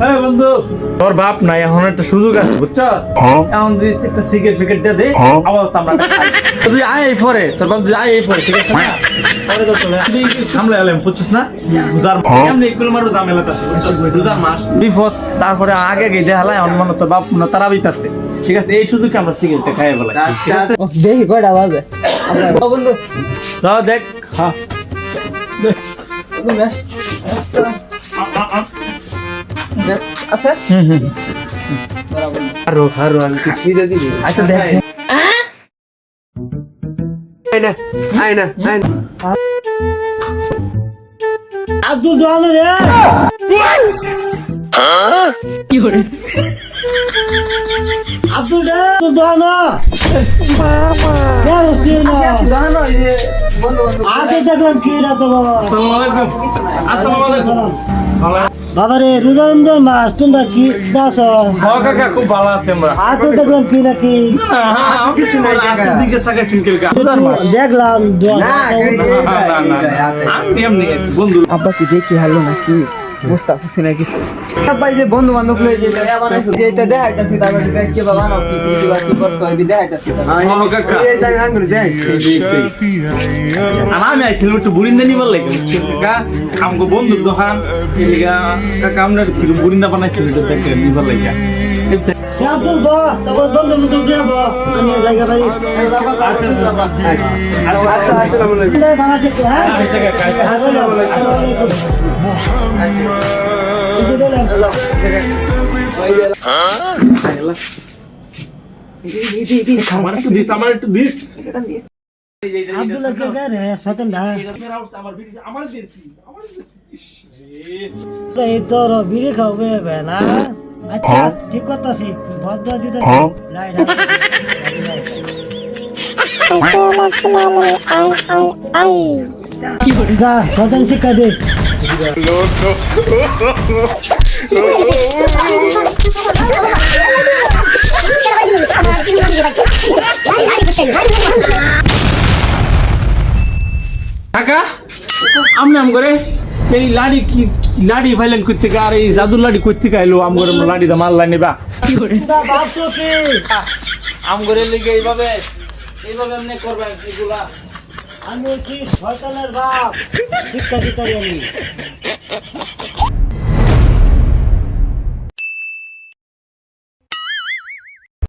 হ্যাঁ বন্ধু, তোর বাপ নাই এখন একটা সুযোগ আছে বুঝছস? এখন যদি একটা সিগারেট ফিগারেট দিয়ে দে আবার আমরা খাই। তুই আয় এই পরে, তোর বাপ যদি আয় এই পরে, ঠিক আছে না? পরে তো চলে তুই সামলে এলাম বুঝছস না? রোজার এমনি এগুলো মারো ঝামেলাতে আছে বুঝছস? রোজার মাস বিপদ, তারপরে আগে গিয়ে দেখালাই আমার মনে তোর বাপ না তারাবিত আছে, ঠিক আছে? এই সুযোগে আমরা সিগারেটটা খাই বলে, ঠিক আছে? দেখি কয়টা বাজে বন্ধু তো দেখ, হ্যাঁ আছে আরো আমি কিছু দিয়ে দিবি। আচ্ছা দেখ আইনা আব্দুল দোহান রে কি করে আব্দুল রে দোহান আগে দেখলাম কি না তো আসসালামু আলাইকুম। আসসালামু আলাইকুম। বাবা রে রোজা রমজান মাস তোমরা কি দাস হ্যাঁ কাকা, খুব ভালো আছে আমরা। আগে দেখলাম কি নাকি কিছু নাই কাকা, দিকে সাকাইছেন কি কাকা? দেখলাম দোহান আমি এমনি বন্ধু। আব্বা কি দেখি হারলো নাকি বুঝতেছি না কিছু ভাই যে বন্ধু বান্ধব লয়ে যে বানাইছো যেটা দেখাইতাছি তাকে কি বাবা নাও কি কি করছো এই দেখাইতাছি হ্যাঁ কাকা, এই দাই আঙ্গুর দেখ আর আমি আইছিলাম একটু বুরিন্দা নিবার লাগে বুঝছেন কাকা? আমগো বন্ধুর দোকান এদিকে কাকা আমরা একটু বুরিন্দা বানাইছিলাম তো দেখে নিবার লাগে। আব্দুল বা তোমার বন্ধু বন্ধু দেবো আমি জায়গা বাড়ি আচ্ছা আসসালামু আলাইকুম ভাড়া থেকে হ্যাঁ আচ্ছা কাকা, আসসালামু আলাইকুম আমার একটু দিস, আমার একটু দিস। আব্দুল্লাহ কে রে সতেন দা আমার দিয়েছি। এই তোর বিড়ি খাবে না আচ্ছা ঠিক কথাছি ভদ্র দিতেছি নাই নাই যা সতেন শিক্ষা দে কাকা আমনে আম করে এই লাড়ি কি লাড়ি ফাইলেন করতে আর এই জাদুর লাড়ি করতে গাইলো আম করে লাড়ি দা মারলা নিবা ভাবছো কি আম করে লিগে এইভাবে এমনি করবেন এগুলা। আমি হচ্ছি শয়তানের বাপ শিক্ষা দিতে আমি